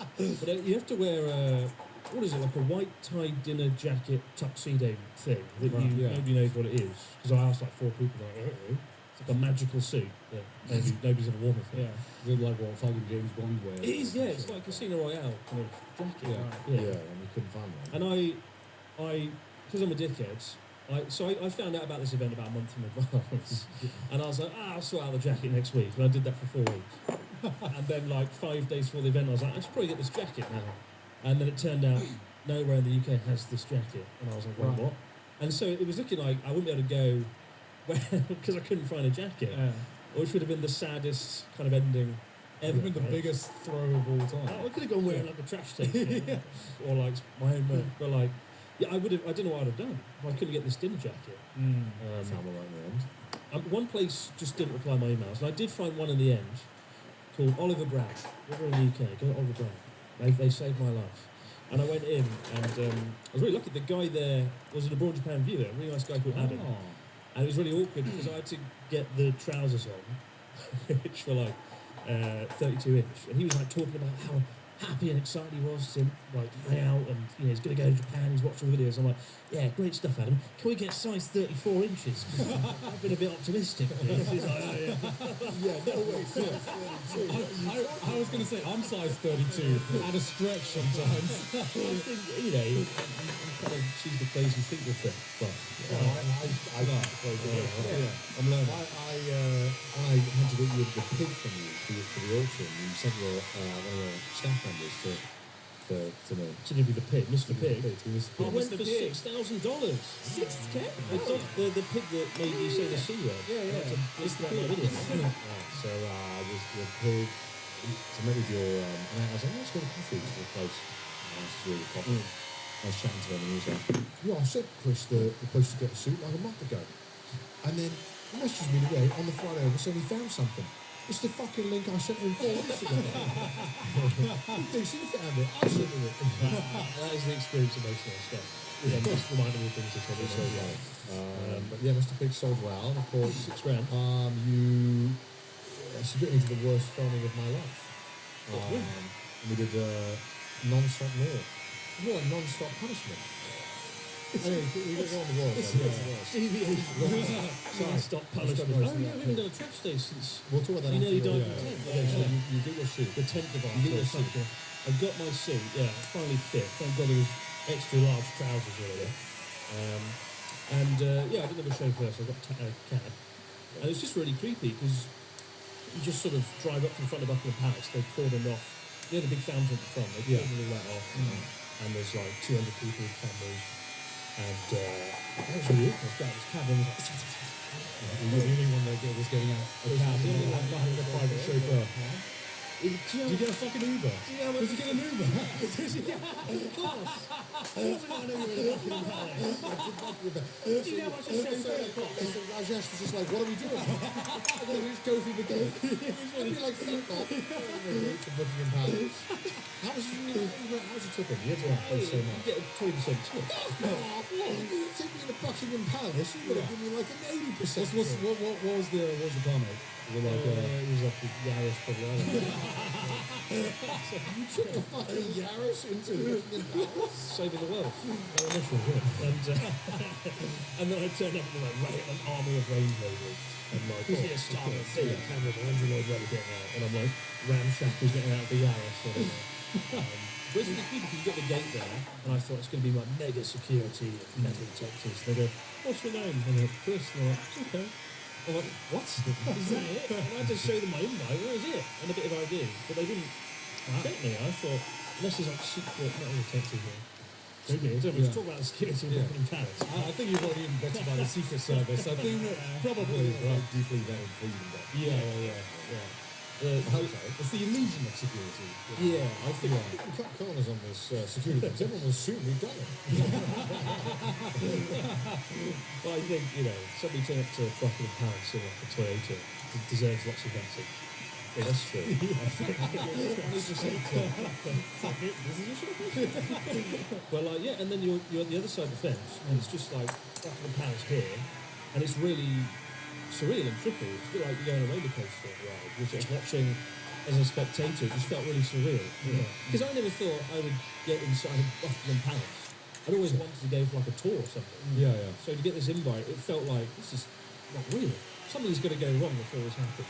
But you have to wear what is it, like a white tie dinner jacket tuxedo thing that Right, yeah. nobody knows what it is. Because I asked like 4 people, like, oh, it's like a magical suit that nobody's ever worn before. Yeah. Is it like what fucking James Bond wears? It is, yeah. It's like Casino Royale kind of jacket. Yeah. Yeah, and we couldn't find one. And I, because I'm a dickhead, I found out about this event about a month in advance, and I was like, I'll sort out the jacket next week, and I did that for 4 weeks. And then like 5 days before the event, I was like, I should probably get this jacket now. And then it turned out nowhere in the UK has this jacket, and I was like, well, what? And so it was looking like I wouldn't be able to go because I couldn't find a jacket, which would have been the saddest kind of ending ever. Would have been the biggest throw of all time. I could have gone wearing like a TrashTaste or like my own merch, but like, yeah, I would have. I don't know what I'd have done if I couldn't get this dinner jacket. Found one right in the end. One place just didn't reply my emails, and I did find one in the end called Oliver Bragg. Over in the UK, go to Oliver Bragg. They saved my life. And I went in, and I was really lucky. The guy there was an Abroad Japan viewer, a really nice guy called Adam. Oh. And it was really awkward because I had to get the trousers on, which were like 32 inch. And he was like talking about how happy and excited he was to like hang out, and you know he's going to go to Japan. He's watching the videos. I'm like, yeah, great stuff, Adam. Can we get size 34 inches? 'Cause I've been a bit optimistic. He's like, oh, yeah. Yeah, no way, sir. I was going to say, I'm size 32, at a stretch sometimes. I think, you know, you kind of choose the clothes you think will fit. But I'm learning. I had to get you the pig from you for the auction. You sent your one of your staff members to me. to give you the pig, Mr. Pig. Oh, I went Mr. for Pig. $6,000. $6,000? The pig that made you say the C word. Yeah. Mr. Pig. So the pig to meet with your and I was like, let's go to coffee to the place. I asked to do the coffee. I was chatting to him and he was like, yeah, I sent Chris the place to get a suit like a month ago. And then he messaged me today on the Friday over saying he found something. It's the fucking link I sent him 4 weeks ago. He should have found it. I sent him it. That is the experience of most of our stuff. Yeah, just reminding me of things that It's so probably right. But yeah, Mr. Pig sold well. And of course, £6,000. you submitted me to the worst filming of my life. And we did non-stop more. More like non-stop punishment. Anyway, we got to go on the wall. Sorry. Stop punishment. Stop Oh, yeah, we haven't done a trash day since We'll talk about that he nearly after. died in the tent. Okay, so you get your suit. The 10th of You October. get your suit. I got my suit, yeah, it finally fit. Thank God there was extra large trousers really. Yeah, I didn't have a show first, I got a cab. And it's just really creepy because you just sort of drive up to the front of Buckingham Palace, they cordoned off, you know the big fountain at the front, they cordoned all that off. And there's like 200 people with cameras. And that was really awful. This cabin was like... You're the only one that was getting out a cab and having a private chauffeur. Did you get a fucking Uber? Did you get an Uber? Of course. Of course I know you were in a Buckingham Palace. Do you know how much a chauffeur costs? Rajesh was just like, what are we doing? I'm going to just go through the gate. It'd be like football. To Buckingham Palace. How was your ticket? You had to pay so much. You get a 20% tip. You take me to Buckingham Palace, you would have given me like an 80%. What was the car, mate? Was it like, It was like a Yaris probably. I don't know. You took a fucking Yaris into Buckingham Palace? Saving the world. No mission, yeah. And then I turned up with like an army of Range Rovers. And like, yeah, Star Wars, David Cameron, Andrew Lloyd Webber getting out. And I'm like, ramshackle getting out of the Yaris. Where's the people? You get the gate there, and I thought it's going to be like mega security, mega detectives. They go, what's your name? And I'm like, Chris. And I'm like, okay. I'm like, what? Is that it? And I had to show them my invite. Where is it? And a bit of ID. But they didn't check me. I thought, unless there's like secret metal detective here. Maybe. I don't want to talk about the security of Buckingham Palace. I think you've already been vetted by the Secret Service. I think probably Right. Deeply vetted for you. Yeah. It's the illusion of security. Yeah, I think. We cut corners on this security thing. Everyone will assume we've done it. Well, I think, somebody turn up to Buckingham Palace in like a Toyota deserves lots of vetting. Yeah, that's true. Well, and then you're at the other side of the fence, and it's just like Buckingham Palace here, and it's really surreal and trippy. It's a bit like you're going on a roller coaster ride. You're just watching as a spectator. It just felt really surreal. Because I never thought I would get inside Buckingham Palace. I'd always wanted to go for like a tour or something. Yeah, yeah. So to get this invite, it felt like this is not real. Something's going to go wrong before this happens.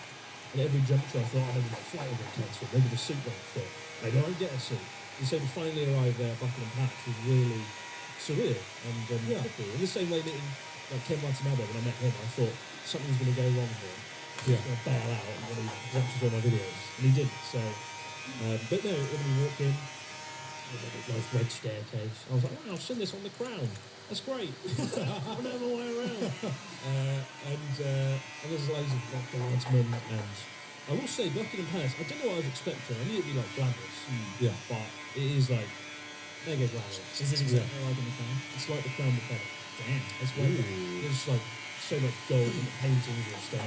And every juncture I thought, maybe my flight will get cancelled, maybe the suit won't fit, maybe I won't get a suit. And so to finally arrive there at Buckingham Palace was really surreal and trippy. In the same way meeting like Ken Watanabe, when I met him, I thought something's going to go wrong here. Yeah. He's going to bail out and he watches all my videos. And he didn't, so... but no, when we walked in, there's like a nice red staircase. I was like, wow, I've seen this on The Crown. That's great. I know my way around. And there's loads of like guardsmen, and I will say Buckingham Palace, I don't know what I was expecting. I knew it'd be like glamorous. Yeah. But it is like mega glamorous. Is it exactly like in the Crown? It's like The Crown but better. Damn. It's way better. There's like so much gold and paintings and stuff.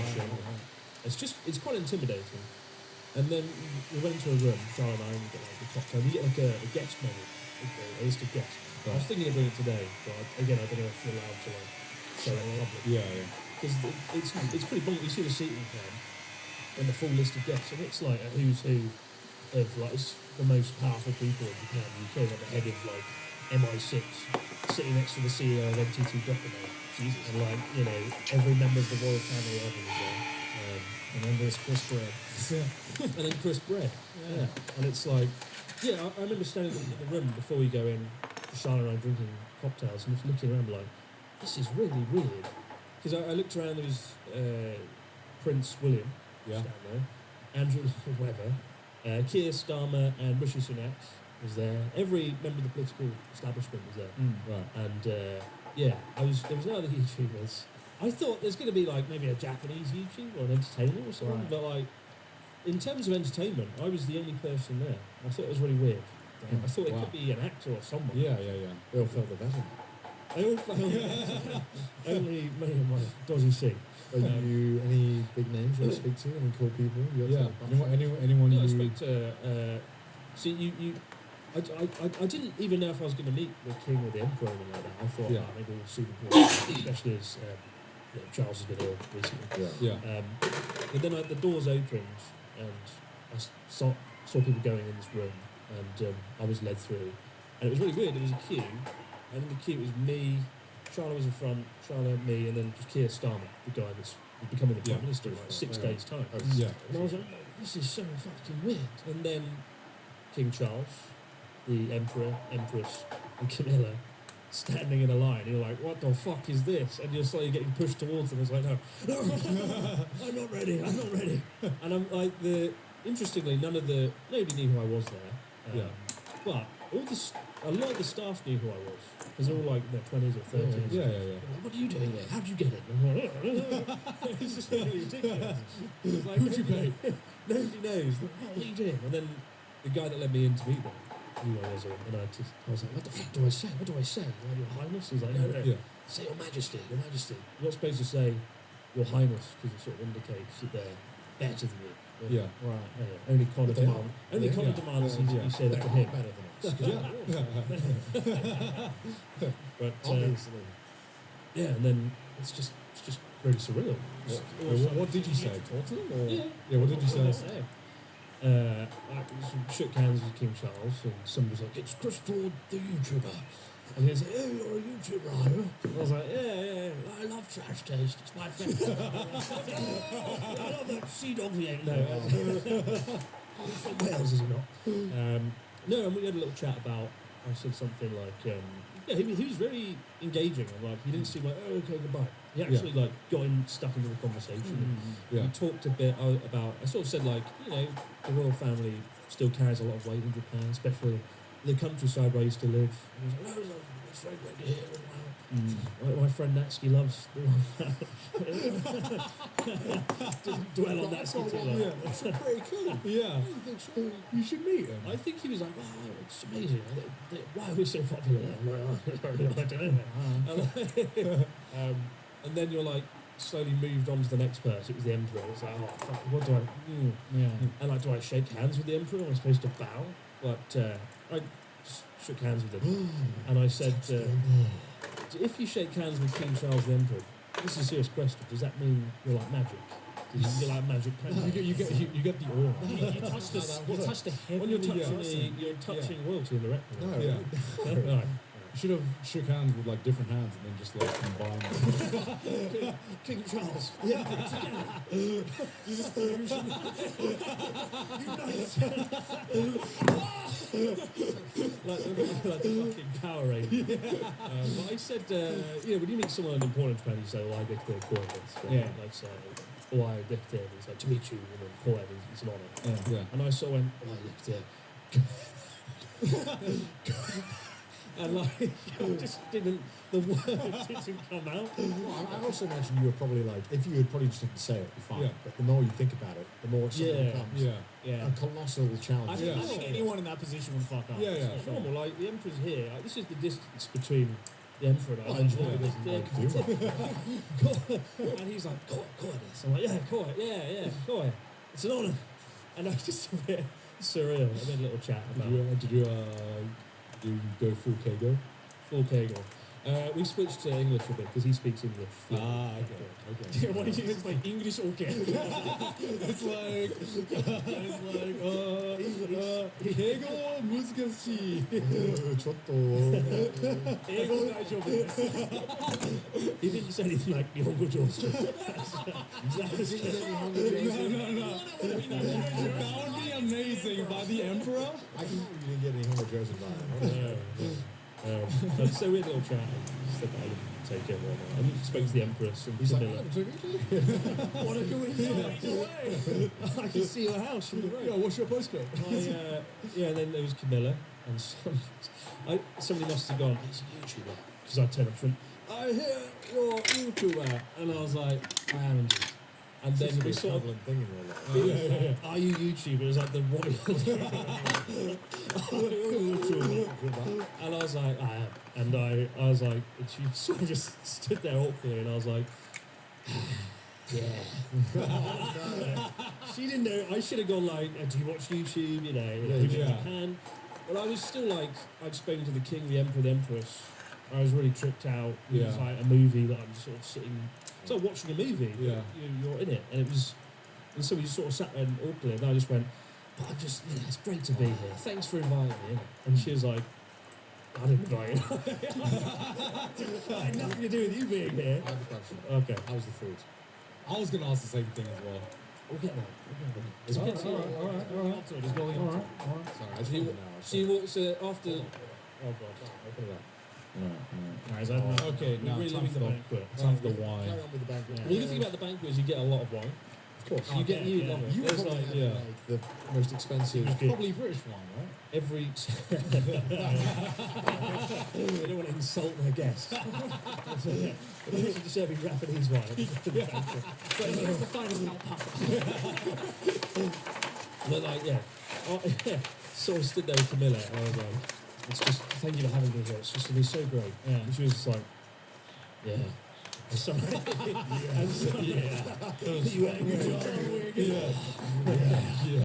It's quite intimidating. And then we went into a room, Charlotte and I, and we get like the cocktail. We get like a guest menu, a list of guests. I was thinking of bringing it today, but again, I don't know if you're allowed to like show it in public. Yeah, yeah. Because it's pretty bonkers. You see the seating plan and the full list of guests, and it's like a who's who of like the most powerful people in Japan. UK, like the head of like MI6, sitting next to the CEO of NTT Docomo. Jesus. And like every member of the royal family ever is there. And then there's Chris Bread. And then Chris Bread. Yeah. And it's like, I remember standing in the room before we go in, Charlotte and I drinking cocktails, and just looking around like, this is really weird. Because I looked around, there was Prince William standing there, Andrew Weber, Keir Starmer and Rishi Sunak was there. Every member of the political establishment was there. Right. And there was no other YouTubers. I thought there's going to be like maybe a Japanese YouTuber or an entertainer or something, Right. but like in terms of entertainment, I was the only person there. I thought it was really weird. I thought it could be an actor or someone. Yeah, yeah, yeah. They all felt the veteran. I all felt only me and my dodgy seat. Are you any big names you want to speak to? Any cool people? Yeah. Anyone No, I you... spoke to. I didn't even know if I was going to meet the king or the emperor or anything like that. I thought maybe we'll see them, especially as Charles has been ill recently. Yeah. But then the doors opened and I saw people going in this room, and I was led through, and it was really weird. There was a queue, and in the queue it was me, Charlotte was in front, Charlotte, me, and then just Keir Starmer, the guy that's becoming the Prime Minister in like 6 days' time. Yeah. And I was like, this is so fucking weird. And then King Charles, the Emperor, Empress, and Camilla standing in a line. You're like, what the fuck is this? And you're slowly getting pushed towards them. It's like, no, I'm not ready. And I'm like, interestingly, nobody knew who I was there. But a lot of the staff knew who I was. Because they're all like in their 20s or 30s. Yeah. Like, what are you doing here? How'd you get it? And I'm like, it's just really ridiculous. It's like, who'd you pay? Nobody knows. What are you doing? And then the guy that led me in to meet them knew I was, and I was like, what the fuck do I say? What do I say? Like, Your Highness? He's like, no. Say Your Majesty, Your Majesty. You're not supposed to say Your Highness because it sort of indicates that they're better than you. Yeah. Right. Only Conor demand. Only Conor demands you say that to him. Better than us. But Obviously. and then it's just really surreal. What did you say? Talk to them? Or? Yeah, what did you say? I shook hands with King Charles, and somebody was like, it's Chris Broad, the YouTuber. And he was like, oh, you're a YouTuber, are you? I was like, yeah, I love TrashTaste, it's my favourite. I love that Sea Dog V8. No, he's from Wales, is he not? No, and we had a little chat about, I said something like, he was very engaging, and like, he didn't seem like, oh, okay, goodbye. He actually like got stuck into the conversation. Yeah. We talked a bit about. I sort of said like, the royal family still carries a lot of weight in Japan, especially the countryside where I used to live. And he was like, "Oh, it's very good to hear." My friend Natsuki loves the one. Didn't dwell on Natsuki too long. Yeah, that's pretty cool. Yeah. You should meet him. I think he was like, "Wow, it's amazing. Why are we so popular there?" I'm like, I don't know. And then you're like, slowly moved on to the next person. It was the Emperor. It's like, oh, fuck, what do I... Yeah. And like, do I shake hands with the Emperor? Am I supposed to bow? But I shook hands with him. And I said, if you shake hands with King Charles the Emperor, this is a serious question. Does that mean you're like magic? Do you get like magic powers? You get the aura. You touch the heavenly. When you're touching, person. you're touching royalty in the rectum. No, Yeah. Right. You should have shook hands with like different hands and then just like combined them. King Charles. like the fucking Power Ranger. But I said, when you meet someone important in Japan, you say, "Oh, I get to call this." Yeah. Like say, "Oh, I get to." He's like, "To meet you," and then call it. It's an honor. Yeah. And I sort of went, "Oh, I get to." And like, it just didn't. The word didn't come out. Well, I also imagine you were probably like, if you had probably just didn't say it, it'd be fine. Yeah. But the more you think about it, the more it suddenly becomes Yeah. a colossal challenge. I think anyone in that position would fuck up. Yeah, yeah. It's normal. Like the Emperor's here. Like, this is the distance between the Emperor and I. I enjoy it. And he's like, "Koi, this." I'm like, "Yeah, Koi, yeah, Koi. It's an honour." And I was just a bit surreal. I made a little chat about Did you go full Kego? full Kegel. We switched to English a bit because he speaks English. Okay. What do you think? Like English okay? It's like Kego musukashi. ちょっと Ego daijoubu desu. He didn't say anything like Nihongo Josu. No. That would be amazing by the Emperor. I can you didn't get any Homer Joseph by So we had a little chat. He said that I would take it. And he spoke to the Empress and He's like, Camilla. "Oh, took it?" What a coincidence! I can see your house from the road. Yeah, what's your postcode? And then there was Camilla, and somebody must have gone, "It's a YouTuber," because I turned up and went, "I hear you're a YouTuber," and I was like, "I am indeed." And then we sort of, thing in your life. "Are you YouTuber?" It was like the royal. "Are you YouTuber?" And I was like, "I am," and I was like, and she sort of just stood there awkwardly, and I was like, "Yeah." She didn't know. I should have gone like, "Do you watch YouTube?" You know, in Japan. But I was still like, I'd spoken to the king, the emperor, the empress. I was really tripped out. It was like a movie that I'm sort of sitting. It's like watching a movie. Yeah. You're in it, and it was. And so we just sort of sat there and awkwardly, and I just went, "But I'm just, it's great to be here. Thanks for inviting me." And she was like, "I didn't invite you." I had nothing to do with you being here. I have a question. Okay. How was the food? I was gonna ask the same thing as well. We'll get there. It's All good. right. Building up to it. It's building up to it. Sorry, I just want to know. She walks after. Oh god, open it up. Nice. I don't know. Okay, We're now really time living for the the banquet. time for the Carry wine. on with the banquet. Well, the good thing about the banquet is you get a lot of wine. Of course. You get yeah. love it. You There's probably like had yeah. like the most expensive. Probably British wine, right? every. They don't want to insult their guests. They're just serving Japanese wine. But here's the finest alpaca. But like, sort of stood there with Camilla, and I was like, "It's just thank you for having me here. It's just been so great." Yeah. And she was just like, "Yeah." Sorry. And so, you had a good job.